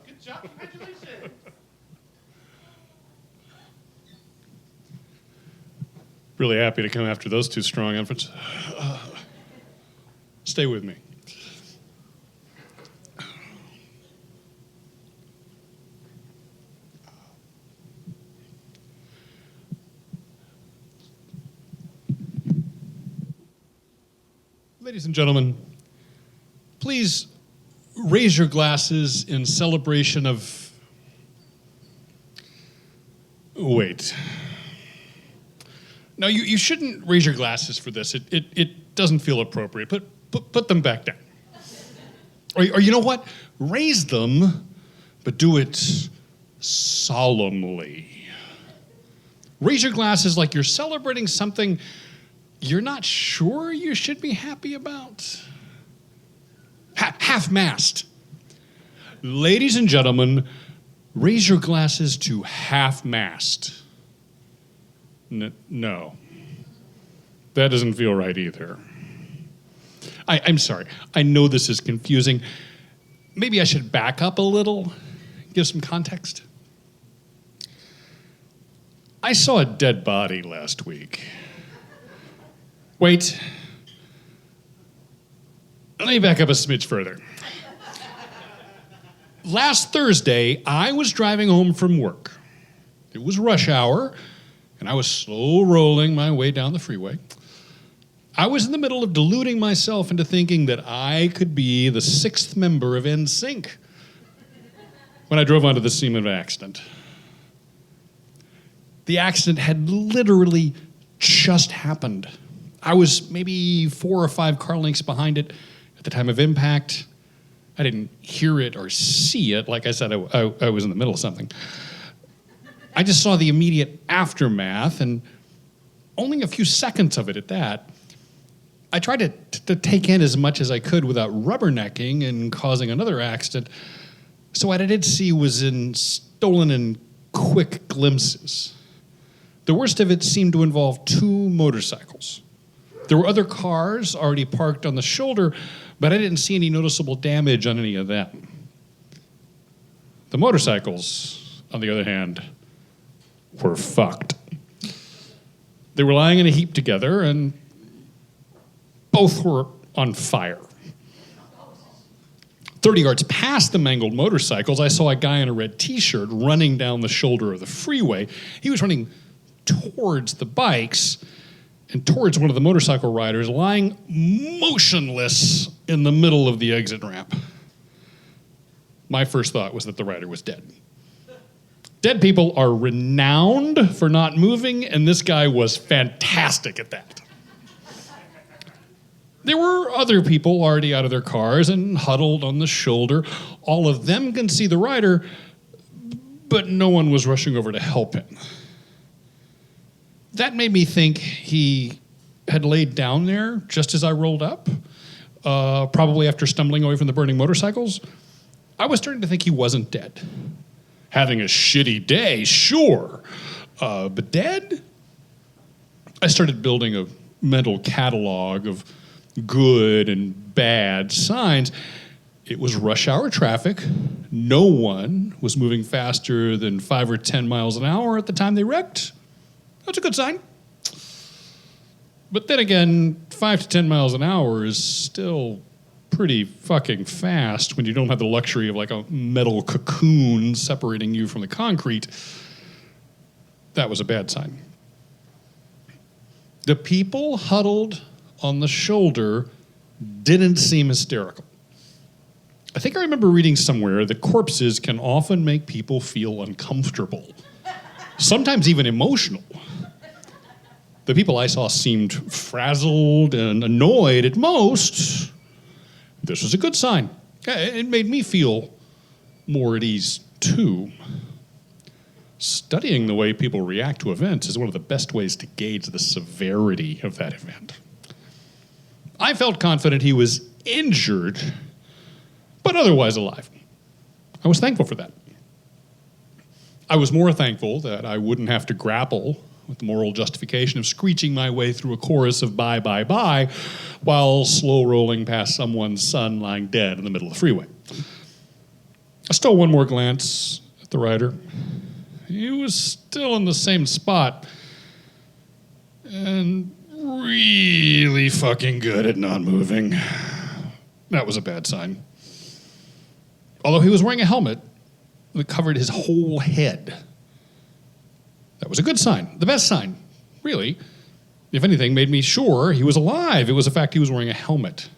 Good job. Congratulations. Really happy to come after those two strong infants. Stay with me. Ladies and gentlemen, please raise your glasses in celebration of... Wait. No, you shouldn't raise your glasses for this. It doesn't feel appropriate. Put them back down. Or you know what? Raise them, but do it solemnly. Raise your glasses like you're celebrating something you're not sure you should be happy about. Half-mast. Ladies and gentlemen, raise your glasses to half-mast. No. That doesn't feel right either. I'm sorry. I know this is confusing. Maybe I should back up a little, give some context. I saw a dead body last week. Wait. Let me back up a smidge further. Last Thursday, I was driving home from work. It was rush hour, and I was slow rolling my way down the freeway. I was in the middle of deluding myself into thinking that I could be the sixth member of NSYNC when I drove onto the scene of an accident. The accident had literally just happened. I was maybe 4 or 5 car lengths behind it at the time of impact. I didn't hear it or see it. Like I said, I was in the middle of something. I just saw the immediate aftermath and only a few seconds of it at that. I tried to take in as much as I could without rubbernecking and causing another accident. So what I did see was in stolen and quick glimpses. The worst of it seemed to involve 2 motorcycles. There were other cars already parked on the shoulder, but I didn't see any noticeable damage on any of them. The motorcycles, on the other hand, were fucked. They were lying in a heap together, and both were on fire. 30 yards past the mangled motorcycles, I saw a guy in a red t-shirt running down the shoulder of the freeway. He was running towards the bikes and towards one of the motorcycle riders lying motionless in the middle of the exit ramp. My first thought was that the rider was dead. Dead people are renowned for not moving, and this guy was fantastic at that. There were other people already out of their cars and huddled on the shoulder. All of them can see the rider, but no one was rushing over to help him. That made me think he had laid down there just as I rolled up, probably after stumbling away from the burning motorcycles. I was starting to think he wasn't dead. Having a shitty day, sure, but dead? I started building a mental catalog of good and bad signs. It was rush hour traffic. No one was moving faster than 5 or 10 miles an hour at the time they wrecked. That's a good sign. But then again, 5 to 10 miles an hour is still pretty fucking fast when you don't have the luxury of like a metal cocoon separating you from the concrete. That was a bad sign. The people huddled on the shoulder didn't seem hysterical. I think I remember reading somewhere that corpses can often make people feel uncomfortable, sometimes even emotional. The people I saw seemed frazzled and annoyed at most. This was a good sign. It made me feel more at ease, too. Studying the way people react to events is one of the best ways to gauge the severity of that event. I felt confident he was injured, but otherwise alive. I was thankful for that. I was more thankful that I wouldn't have to grapple with the moral justification of screeching my way through a chorus of bye, bye, bye, while slow rolling past someone's son lying dead in the middle of the freeway. I stole one more glance at the rider. He was still in the same spot. And really fucking good at not moving. That was a bad sign. Although he was wearing a helmet that covered his whole head. That was a good sign. The best sign, really. If anything, made me sure he was alive. It was the fact he was wearing a helmet.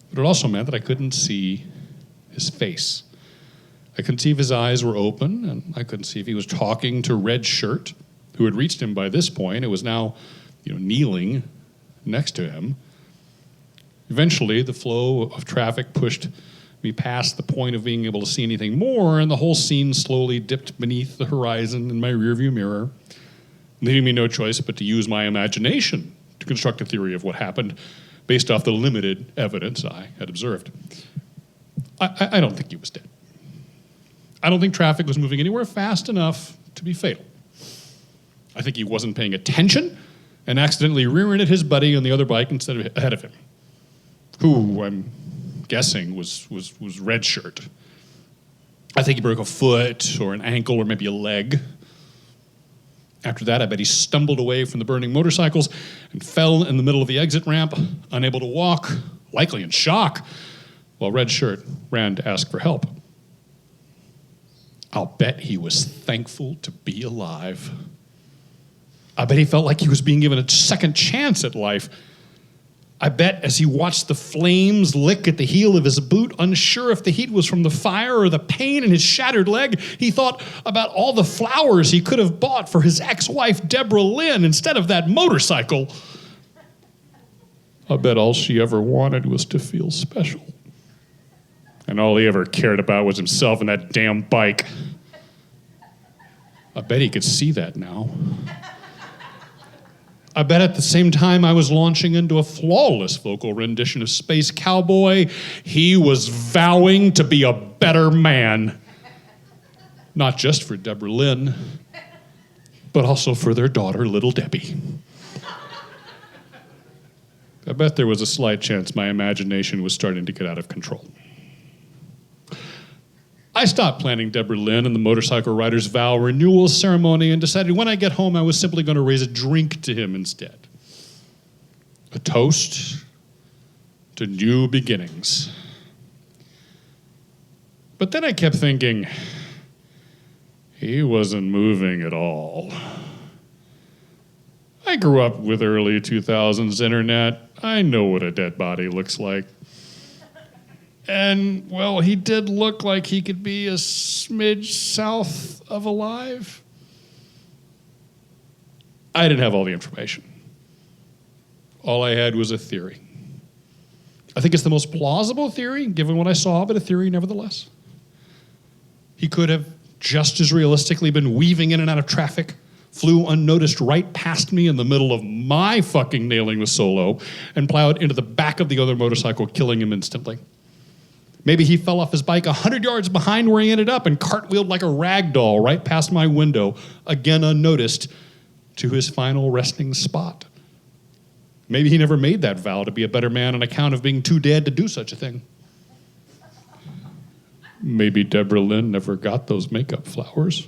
But it also meant that I couldn't see his face. I couldn't see if his eyes were open, and I couldn't see if he was talking to Red Shirt, who had reached him by this point. It was now, kneeling next to him. Eventually, the flow of traffic pushed me past the point of being able to see anything more, and the whole scene slowly dipped beneath the horizon in my rearview mirror, leaving me no choice but to use my imagination to construct a theory of what happened based off the limited evidence I had observed. I don't think he was dead. I don't think traffic was moving anywhere fast enough to be fatal. I think he wasn't paying attention and accidentally rear-ended his buddy on the other bike instead of ahead of him, who I'm guessing was Red Shirt. I think he broke a foot or an ankle or maybe a leg. After that, I bet he stumbled away from the burning motorcycles and fell in the middle of the exit ramp, unable to walk, likely in shock, while Red Shirt ran to ask for help. I'll bet he was thankful to be alive. I bet he felt like he was being given a second chance at life. I bet as he watched the flames lick at the heel of his boot, unsure if the heat was from the fire or the pain in his shattered leg, he thought about all the flowers he could have bought for his ex-wife, Deborah Lynn, instead of that motorcycle. I bet all she ever wanted was to feel special. And all he ever cared about was himself and that damn bike. I bet he could see that now. I bet at the same time I was launching into a flawless vocal rendition of Space Cowboy, he was vowing to be a better man. Not just for Deborah Lynn, but also for their daughter, Little Debbie. I bet there was a slight chance my imagination was starting to get out of control. I stopped planning Deborah Lynn and the motorcycle rider's vow renewal ceremony and decided when I get home I was simply going to raise a drink to him instead. A toast to new beginnings. But then I kept thinking, he wasn't moving at all. I grew up with early 2000s internet. I know what a dead body looks like. And, well, he did look like he could be a smidge south of alive. I didn't have all the information. All I had was a theory. I think it's the most plausible theory, given what I saw, but a theory nevertheless. He could have just as realistically been weaving in and out of traffic, flew unnoticed right past me in the middle of my fucking nailing with Solo, and plowed into the back of the other motorcycle, killing him instantly. Maybe he fell off his bike 100 yards behind where he ended up and cartwheeled like a rag doll right past my window, again unnoticed, to his final resting spot. Maybe he never made that vow to be a better man on account of being too dead to do such a thing. Maybe Deborah Lynn never got those makeup flowers.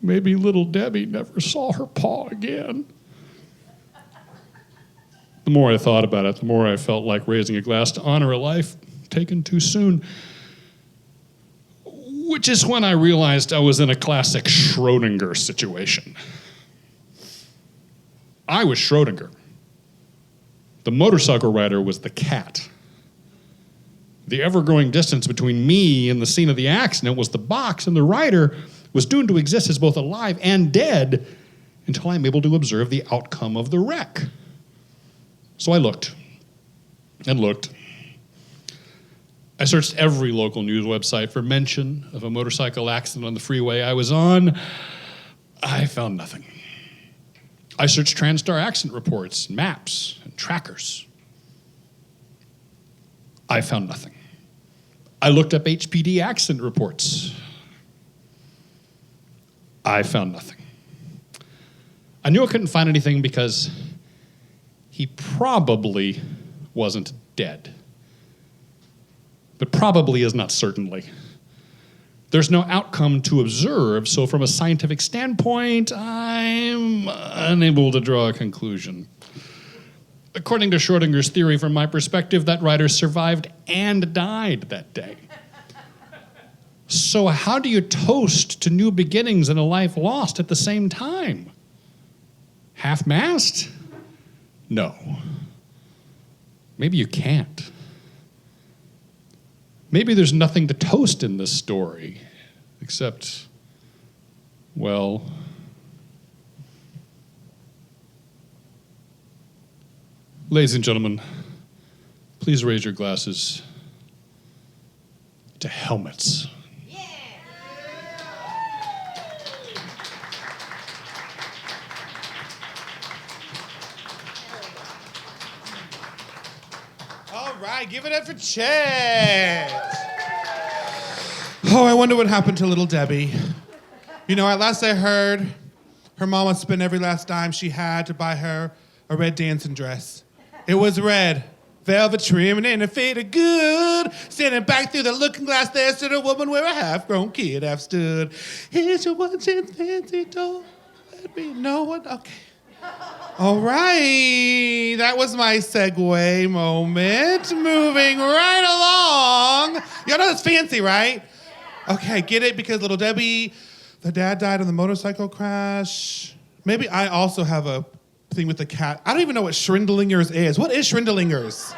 Maybe little Debbie never saw her paw again. The more I thought about it, the more I felt like raising a glass to honor a life taken too soon. Which is when I realized I was in a classic Schrödinger situation. I was Schrödinger. The motorcycle rider was the cat. The ever-growing distance between me and the scene of the accident was the box, and the rider was doomed to exist as both alive and dead until I'm able to observe the outcome of the wreck. So I looked and looked. I searched every local news website for mention of a motorcycle accident on the freeway I was on. I found nothing. I searched TransStar accident reports, maps, and trackers. I found nothing. I looked up HPD accident reports. I found nothing. I knew I couldn't find anything because he probably wasn't dead. But probably is not certainly. There's no outcome to observe, so from a scientific standpoint, I'm unable to draw a conclusion. According to Schrödinger's theory, from my perspective, that writer survived and died that day. So how do you toast to new beginnings and a life lost at the same time? Half-mast? No. Maybe you can't. Maybe there's nothing to toast in this story, except, well, ladies and gentlemen, please raise your glasses to helmets. All right, give it up for Chet. Oh, I wonder what happened to little Debbie. You know, at last I heard her mama spent every last dime she had to buy her a red dancing dress. It was red, velvet trim and it fitted good. Standing back through the looking glass, there stood a woman where a half-grown kid have stood. Here's your one chance, fancy doll. Let me know what. Okay. All right, that was my segue moment. Moving right along. Y'all know that's fancy, right? Okay, get it? Because little Debbie, the dad died in the motorcycle crash. Maybe I also have a thing with the cat. I don't even know what Schrödinger's is. What is Schrödinger's?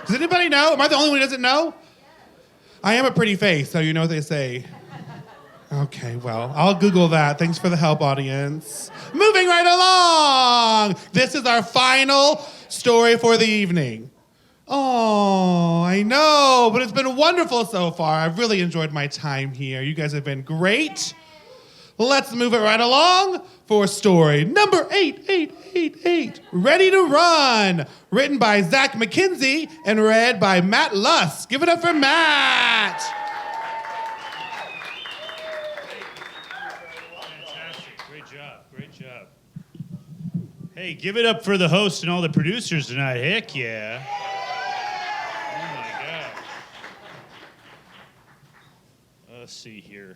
Does anybody know? Am I the only one who doesn't know? I am a pretty face, so you know what they say. Okay, well, I'll Google that. Thanks for the help, audience. Moving right along. This is our final story for the evening. Oh, I know, but it's been wonderful so far. I've really enjoyed my time here. You guys have been great. Let's move it right along for story number 8888. Ready to Run. Written by Zach McKenzie and read by Matt Luss. Give it up for Matt. Great job. Hey, give it up for the host and all the producers tonight. Heck yeah. Oh my gosh. Let's see here.